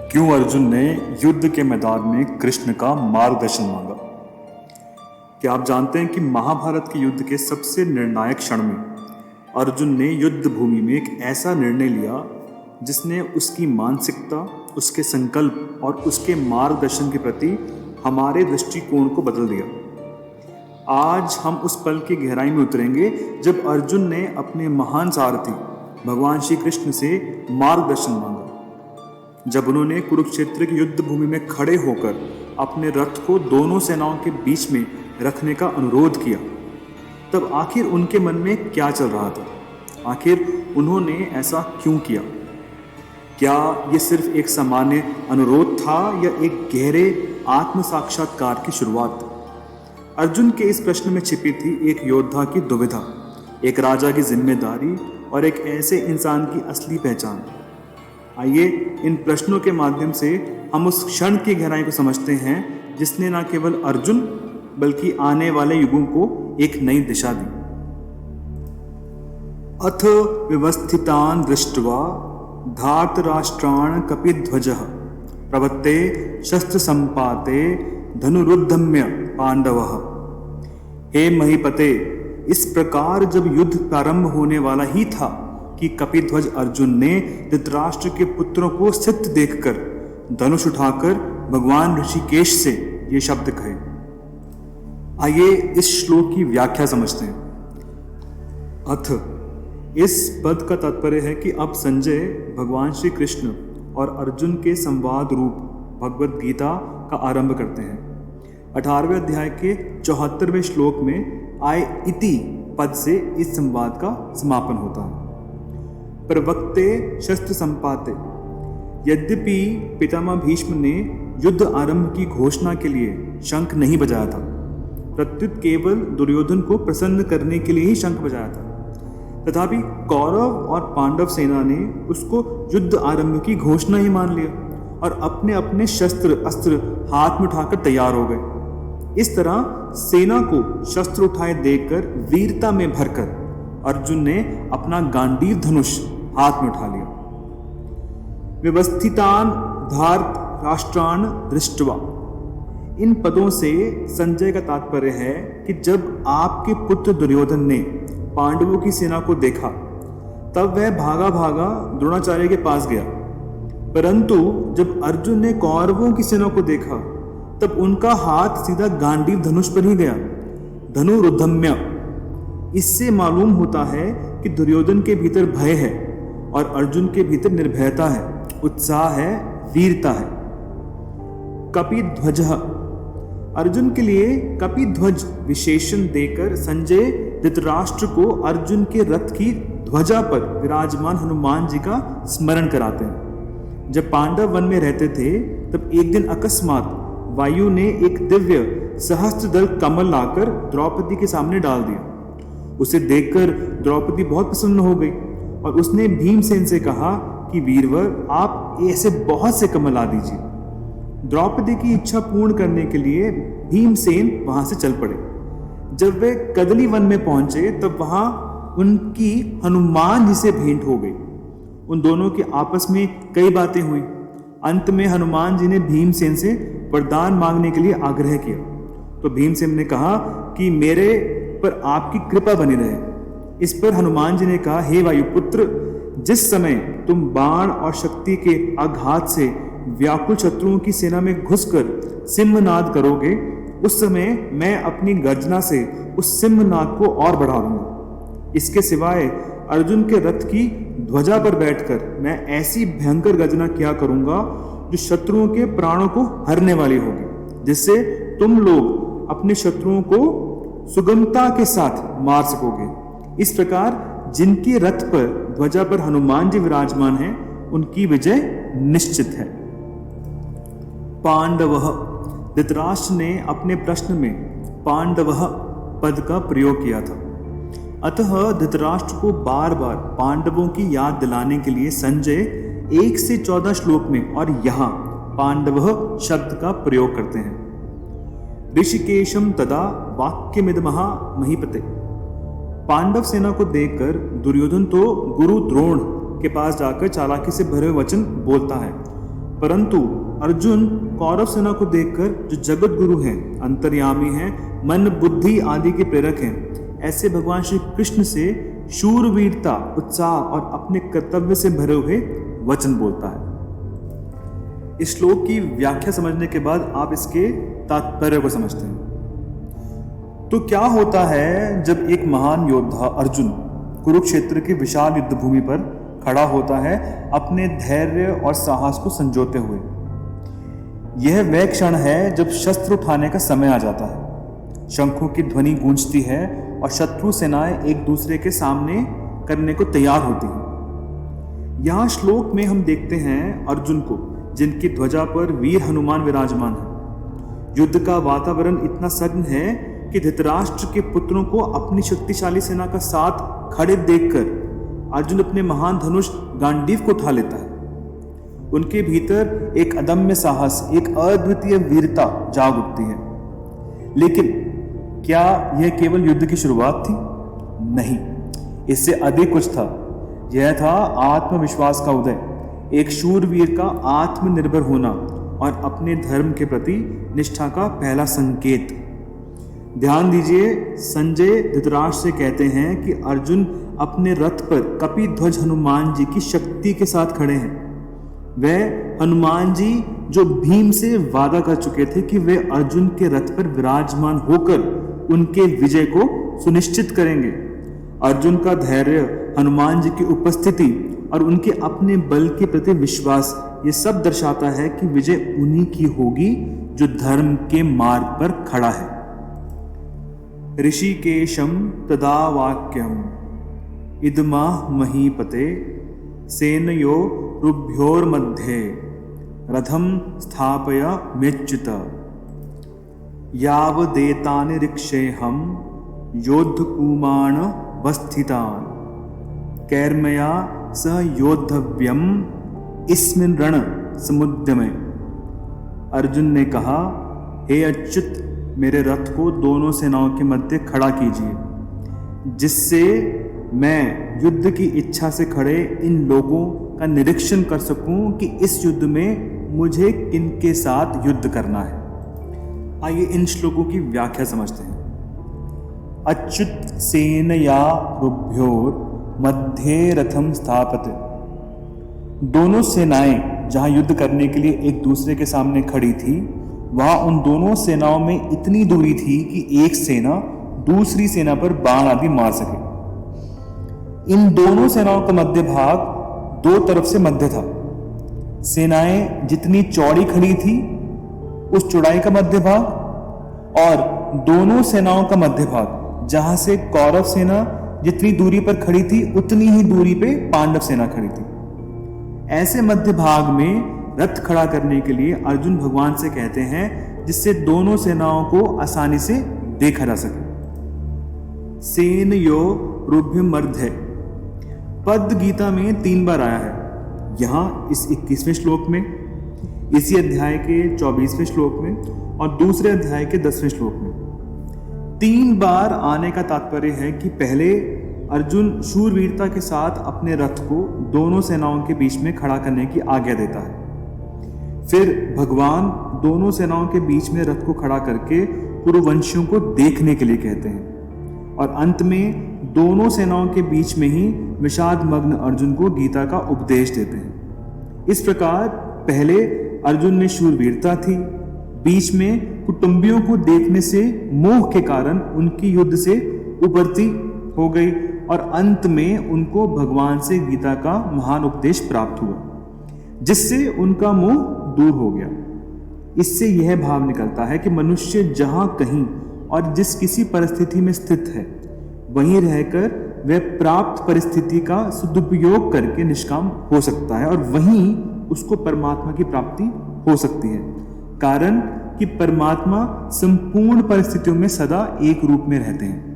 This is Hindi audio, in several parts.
क्यों अर्जुन ने युद्ध के मैदान में कृष्ण का मार्गदर्शन मांगा? क्या आप जानते हैं कि महाभारत के युद्ध के सबसे निर्णायक क्षण में अर्जुन ने युद्ध भूमि में एक ऐसा निर्णय लिया जिसने उसकी मानसिकता, उसके संकल्प और उसके मार्गदर्शन के प्रति हमारे दृष्टिकोण को बदल दिया। आज हम उस पल की गहराई में उतरेंगे जब अर्जुन ने अपने महान सारथी भगवान श्री कृष्ण से मार्गदर्शन मांगा। जब उन्होंने कुरुक्षेत्र की युद्ध भूमि में खड़े होकर अपने रथ को दोनों सेनाओं के बीच में रखने का अनुरोध किया, तब आखिर उनके मन में क्या चल रहा था? आखिर उन्होंने ऐसा क्यों किया? क्या ये सिर्फ एक सामान्य अनुरोध था या एक गहरे आत्म साक्षात्कार की शुरुआत? अर्जुन के इस प्रश्न में छिपी थी एक योद्धा की दुविधा, एक राजा की जिम्मेदारी और एक ऐसे इंसान की असली पहचान। आइए इन प्रश्नों के माध्यम से हम उस क्षण की गहराई को समझते हैं जिसने न केवल अर्जुन बल्कि आने वाले युगों को एक नई दिशा दी। अथ व्यवस्थितान् दृष्ट्वा धार्तराष्ट्रान् कपिध्वजः प्रवत्ते शस्त्र संपाते धनुरुद्धम्य पांडवः। हे महीपते, इस प्रकार जब युद्ध प्रारंभ होने वाला ही था कि कपिध्वज अर्जुन ने धृतराष्ट्र के पुत्रों को स्थित देखकर धनुष उठाकर भगवान ऋषिकेश से ये शब्द कहे। आइए इस श्लोक की व्याख्या समझते हैं। अथ, इस पद का तात्पर्य है कि अब संजय भगवान श्री कृष्ण और अर्जुन के संवाद रूप भगवत गीता का आरंभ करते हैं। 18वें अध्याय के 74वें श्लोक में आय इति पद से इस संवाद का समापन होता है। प्रवक्ते शस्त्र संपाते। यद्यपि पितामह भीष्म ने युद्ध आरंभ की घोषणा के लिए शंख नहीं बजाया था, प्रत्युत केवल दुर्योधन को प्रसन्न करने के लिए ही शंख बजाया था, तथापि कौरव और पांडव सेना ने उसको युद्ध आरंभ की घोषणा ही मान लिया और अपने अपने शस्त्र अस्त्र हाथ में उठाकर तैयार हो गए। इस तरह सेना को शस्त्र उठाए देखकर वीरता में भरकर अर्जुन ने अपना गांडीव धनुष हाथ में उठा लिया। व्यवस्थितान् धार्तराष्ट्रान् दृष्ट्वा, इन पदों से संजय का तात्पर्य है कि जब आपके पुत्र दुर्योधन ने पांडवों की सेना को देखा तब वह भागा भागा द्रोणाचार्य के पास गया, परंतु जब अर्जुन ने कौरवों की सेना को देखा तब उनका हाथ सीधा गांडीव धनुष पर ही गया। धनुरुद्धम्य, इससे मालूम होता है कि दुर्योधन के भीतर भय है और अर्जुन के भीतर निर्भयता है, उत्साह है, वीरता है। कपिध्वज, अर्जुन के लिए कपिध्वज विशेषण देकर संजय धृतराष्ट्र को अर्जुन के रथ की ध्वजा पर विराजमान हनुमान जी का स्मरण कराते हैं। जब पांडव वन में रहते थे तब एक दिन अकस्मात वायु ने एक दिव्य सहस्त्रदल कमल लाकर द्रौपदी के सामने डाल दिया। उसे देखकर द्रौपदी बहुत प्रसन्न हो गई और उसने भीमसेन से कहा कि वीरवर, आप ऐसे बहुत से कमल ला दीजिए। द्रौपदी की इच्छा पूर्ण करने के लिए भीमसेन वहां से चल पड़े। जब वे कदली वन में पहुंचे तब वहां उनकी हनुमान जी से भेंट हो गई। उन दोनों के आपस में कई बातें हुई। अंत में हनुमान जी ने भीमसेन से वरदान मांगने के लिए आग्रह किया, तो भीमसेन ने कहा कि मेरे पर आपकी कृपा बनी रहे। इस पर हनुमान जी ने कहा, हे वायुपुत्र, जिस समय तुम बाण और शक्ति के आघात से व्याकुल शत्रुओं की सेना में घुसकर सिंहनाद करोगे, उस समय मैं अपनी गर्जना से उस सिंहनाद को और बढ़ा दूंगा। इसके सिवाय अर्जुन के रथ की ध्वजा पर बैठकर मैं ऐसी भयंकर गर्जना किया करूंगा जो शत्रुओं के प्राणों को हरने वाली होगी, जिससे तुम लोग अपने शत्रुओं को सुगमता के साथ मार सकोगे। इस प्रकार जिनके रथ पर ध्वजा पर हनुमान जी विराजमान हैं, उनकी विजय निश्चित है। पांडवः, धृतराष्ट्र ने अपने प्रश्न में पांडवः पद का प्रयोग किया था। अतः धृतराष्ट्र को बार बार पांडवों की याद दिलाने के लिए संजय 1 से 14 श्लोक में और यहाँ पांडवः शब्द का प्रयोग करते हैं। ऋषिकेशम तदा वाक्यमिदमः महीपते, पांडव सेना को देखकर दुर्योधन तो गुरु द्रोण के पास जाकर चालाकी से भरे हुए वचन बोलता है, परंतु अर्जुन कौरव सेना को देखकर, जो जगत गुरु हैं, अंतर्यामी हैं, मन बुद्धि आदि के प्रेरक हैं, ऐसे भगवान श्री कृष्ण से शूरवीरता, उत्साह और अपने कर्तव्य से भरे हुए वचन बोलता है। इस श्लोक की व्याख्या समझने के बाद आप इसके तात्पर्य को समझते हैं। तो क्या होता है जब एक महान योद्धा अर्जुन कुरुक्षेत्र की विशाल युद्ध भूमि पर खड़ा होता है अपने धैर्य और साहस को संजोते हुए? यह वह क्षण है जब शस्त्र उठाने का समय आ जाता है, शंखों की ध्वनि गूंजती है और शत्रु सेनाएं एक दूसरे के सामने करने को तैयार होती हैं। यहाँ श्लोक में हम देखते हैं अर्जुन को, जिनकी ध्वजा पर वीर हनुमान विराजमान है। युद्ध का वातावरण इतना सघन है कि धृतराष्ट्र के पुत्रों को अपनी शक्तिशाली सेना का साथ खड़े देखकर अर्जुन अपने महान धनुष गांडीव को उठा लेता है। उनके भीतर एक अदम्य साहस, एक अद्वितीय वीरता जाग उठती है। लेकिन क्या यह केवल युद्ध की शुरुआत थी? नहीं, इससे अधिक कुछ था। यह था आत्मविश्वास का उदय, एक शूरवीर का आत्मनिर्भर होना और अपने धर्म के प्रति निष्ठा का पहला संकेत। ध्यान दीजिए, संजय धृतराष्ट्र से कहते हैं कि अर्जुन अपने रथ पर कपिध्वज हनुमान जी की शक्ति के साथ खड़े हैं। वह हनुमान जी जो भीम से वादा कर चुके थे कि वे अर्जुन के रथ पर विराजमान होकर उनके विजय को सुनिश्चित करेंगे। अर्जुन का धैर्य, हनुमान जी की उपस्थिति और उनके अपने बल के प्रति विश्वास, ये सब दर्शाता है कि विजय उन्हीं की होगी जो धर्म के मार्ग पर खड़ा है। ऋषिकेशम तदा वाक्यम इदमा महीपते सेनयो रुभ्योर्मध्ये रथम स्थापय मेच्युत यावदेतानिरीक्षेऽहं योद्धकूमान् वस्थितान् कैर्मया स योद्धव्यम इस्मिन् रण समुद्यमे। अर्जुन ने कहा, हे अच्युत, मेरे रथ को दोनों सेनाओं के मध्य खड़ा कीजिए, जिससे मैं युद्ध की इच्छा से खड़े इन लोगों का निरीक्षण कर सकूं कि इस युद्ध में मुझे किनके साथ युद्ध करना है। आइए इन श्लोकों की व्याख्या समझते हैं। अच्युत सेनया रुभ्योर मध्ये रथम स्थापते। दोनों सेनाएं जहां युद्ध करने के लिए एक दूसरे के सामने खड़ी थी, वहां उन दोनों सेनाओं में इतनी दूरी थी कि एक सेना दूसरी सेना पर बाण आदि मार सके। इन दोनों सेनाओं का मध्य भाग दो तरफ से मध्य था। सेनाएं जितनी चौड़ी खड़ी थी उस चौड़ाई का मध्य भाग, और दोनों सेनाओं का मध्य भाग जहां से कौरव सेना जितनी दूरी पर खड़ी थी उतनी ही दूरी पे पांडव सेना खड़ी थी। ऐसे मध्य भाग में रथ खड़ा करने के लिए अर्जुन भगवान से कहते हैं, जिससे दोनों सेनाओं को आसानी से देखा जा सके। सेनयो रुभ्यमर्ध्ये पद गीता में 3 बार आया है। यहाँ इस 21वें श्लोक में, इसी अध्याय के 24वें श्लोक में और दूसरे अध्याय के 10वें श्लोक में। 3 बार आने का तात्पर्य है कि पहले अर्जुन शूरवीरता के साथ अपने रथ को दोनों सेनाओं के बीच में खड़ा करने की आज्ञा देता है। फिर भगवान दोनों सेनाओं के बीच में रथ को खड़ा करके कुरुवंशियों को देखने के लिए कहते हैं, और अंत में दोनों सेनाओं के बीच में ही विषाद मग्न अर्जुन को गीता का उपदेश देते हैं। इस प्रकार पहले अर्जुन में शूरवीरता थी, बीच में कुटुंबियों को देखने से मोह के कारण उनकी युद्ध से उबरती हो गई, और अंत में उनको भगवान से गीता का महान उपदेश प्राप्त हुआ, जिससे उनका मोह दूर हो गया। इससे यह भाव निकलता है कि मनुष्य जहां कहीं और जिस किसी परिस्थिति में स्थित है, वहीं रहकर वह प्राप्त परिस्थिति का सदुपयोग करके निष्काम हो सकता है, और वहीं उसको परमात्मा की प्राप्ति हो सकती है। कारण कि परमात्मा संपूर्ण परिस्थितियों में सदा एक रूप में रहते हैं।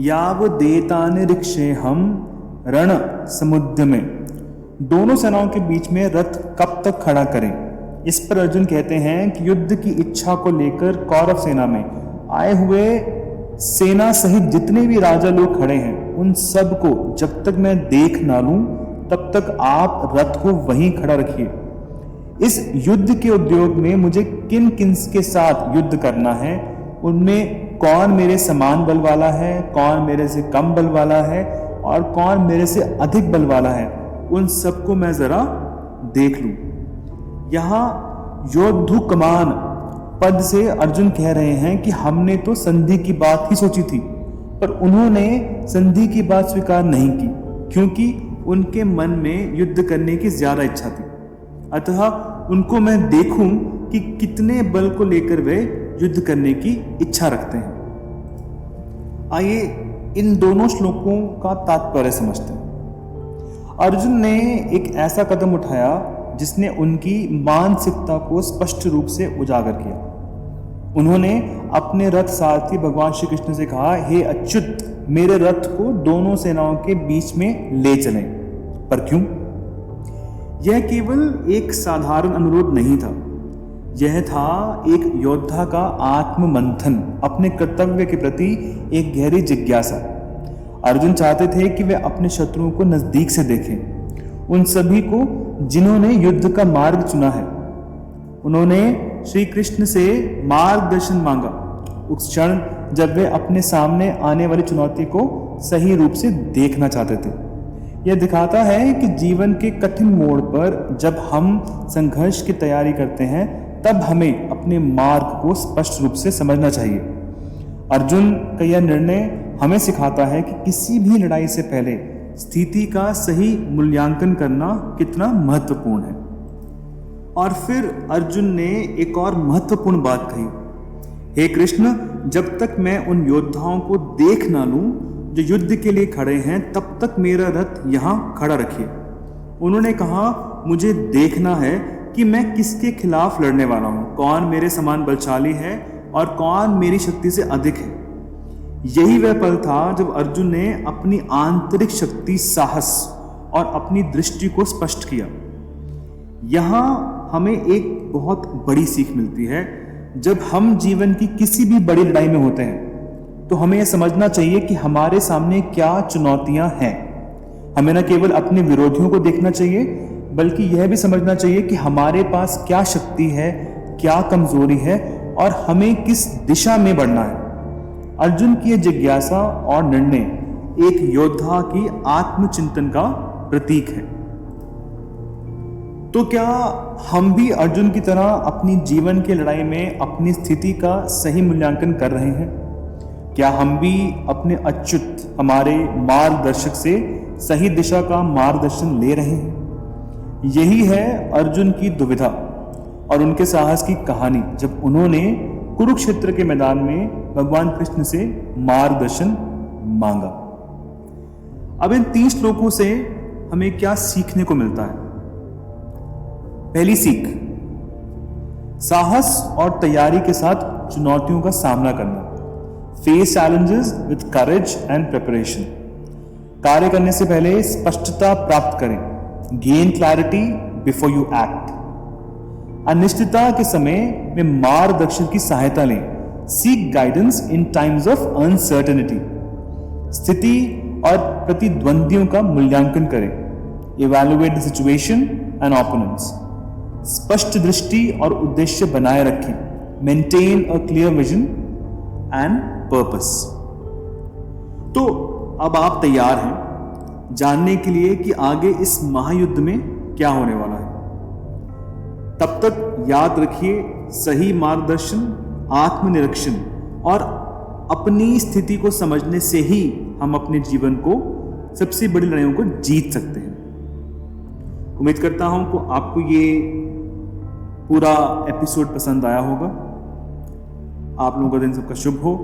यावदेतानिरीक्षेऽहं रण समुद्यमे। दोनों सेनाओं के बीच में रथ कब तक खड़ा करें? इस पर अर्जुन कहते हैं कि युद्ध की इच्छा को लेकर कौरव सेना में आए हुए सेना सहित जितने भी राजा लोग खड़े हैं, उन सब को जब तक मैं देख ना लूं तब तक आप रथ को वहीं खड़ा रखिए। इस युद्ध के उद्योग में मुझे किन किन के साथ युद्ध करना है, उनमें कौन मेरे समान बल वाला है, कौन मेरे से कम बल वाला है और कौन मेरे से अधिक बल वाला है, उन सबको मैं जरा देख लूं। यहां योद्धु कमान पद से अर्जुन कह रहे हैं कि हमने तो संधि की बात ही सोची थी, पर उन्होंने संधि की बात स्वीकार नहीं की क्योंकि उनके मन में युद्ध करने की ज्यादा इच्छा थी। अतः उनको मैं देखूं कि कितने बल को लेकर वे युद्ध करने की इच्छा रखते हैं। आइए इन दोनों श्लोकों का तात्पर्य समझते हैं। अर्जुन ने एक ऐसा कदम उठाया जिसने उनकी मानसिकता को स्पष्ट रूप से उजागर किया। उन्होंने अपने रथ सारथी भगवान श्री कृष्ण से कहा, हे अच्युत, मेरे रथ को दोनों सेनाओं के बीच में ले चलें। पर क्यों? यह केवल एक साधारण अनुरोध नहीं था, यह था एक योद्धा का आत्ममंथन, अपने कर्तव्य के प्रति एक गहरी जिज्ञासा। अर्जुन चाहते थे कि वे अपने शत्रुओं को नजदीक से देखें, उन सभी को जिन्होंने युद्ध का मार्ग चुना है। उन्होंने श्री कृष्ण से मार्गदर्शन मांगा उस क्षण जब वे अपने सामने आने वाली चुनौती को सही रूप से देखना चाहते थे। यह दिखाता है कि जीवन के कठिन मोड़ पर जब हम संघर्ष की तैयारी करते हैं तब हमें अपने मार्ग को स्पष्ट रूप से समझना चाहिए। अर्जुन का यह निर्णय हमें सिखाता है कि किसी भी लड़ाई से पहले स्थिति का सही मूल्यांकन करना कितना महत्वपूर्ण है। और फिर अर्जुन ने एक और महत्वपूर्ण बात कही, हे कृष्ण, जब तक मैं उन योद्धाओं को देख ना लूं जो युद्ध के लिए खड़े हैं, तब तक मेरा रथ यहां खड़ा रखिए। उन्होंने कहा, मुझे देखना है कि मैं किसके खिलाफ लड़ने वाला हूं, कौन मेरे समान बलशाली है और कौन मेरी शक्ति से अधिक है। यही वह पल था जब अर्जुन ने अपनी आंतरिक शक्ति, साहस और अपनी दृष्टि को स्पष्ट किया। यहां हमें एक बहुत बड़ी सीख मिलती है। जब हम जीवन की किसी भी बड़ी लड़ाई में होते हैं तो हमें यह समझना चाहिए कि हमारे सामने क्या चुनौतियां हैं। हमें न केवल अपने विरोधियों को देखना चाहिए बल्कि यह भी समझना चाहिए कि हमारे पास क्या शक्ति है, क्या कमजोरी है और हमें किस दिशा में बढ़ना है। अर्जुन की यह जिज्ञासा और निर्णय एक योद्धा की आत्मचिंतन का प्रतीक है। तो क्या हम भी अर्जुन की तरह अपनी जीवन की लड़ाई में अपनी स्थिति का सही मूल्यांकन कर रहे हैं? क्या हम भी अपने अच्युत, हमारे मार्गदर्शक से सही दिशा का मार्गदर्शन ले रहे हैं? यही है अर्जुन की दुविधा और उनके साहस की कहानी, जब उन्होंने कुरुक्षेत्र के मैदान में भगवान कृष्ण से मार्गदर्शन मांगा। अब इन 3 श्लोकों से हमें क्या सीखने को मिलता है? पहली सीख, साहस और तैयारी के साथ चुनौतियों का सामना करना। Face challenges with courage and preparation. कार्य करने से पहले स्पष्टता प्राप्त करें। Gain clarity before you act. अनिश्चितता के समय में मार्गदर्शन की सहायता लें। Seek guidance in times of uncertainty. स्थिति और प्रतिद्वंदियों का मूल्यांकन करें। Evaluate the situation and opponents. स्पष्ट दृष्टि और उद्देश्य बनाए रखें। Maintain a clear vision and purpose. तो अब आप तैयार हैं जानने के लिए कि आगे इस महायुद्ध में क्या होने वाला है। तब तक याद रखिए, सही मार्गदर्शन, आत्मनिरीक्षण और अपनी स्थिति को समझने से ही हम अपने जीवन को, सबसे बड़ी लड़ाइयों को जीत सकते हैं। उम्मीद करता हूं कि आपको ये पूरा एपिसोड पसंद आया होगा। आप लोगों का दिन सबका शुभ हो।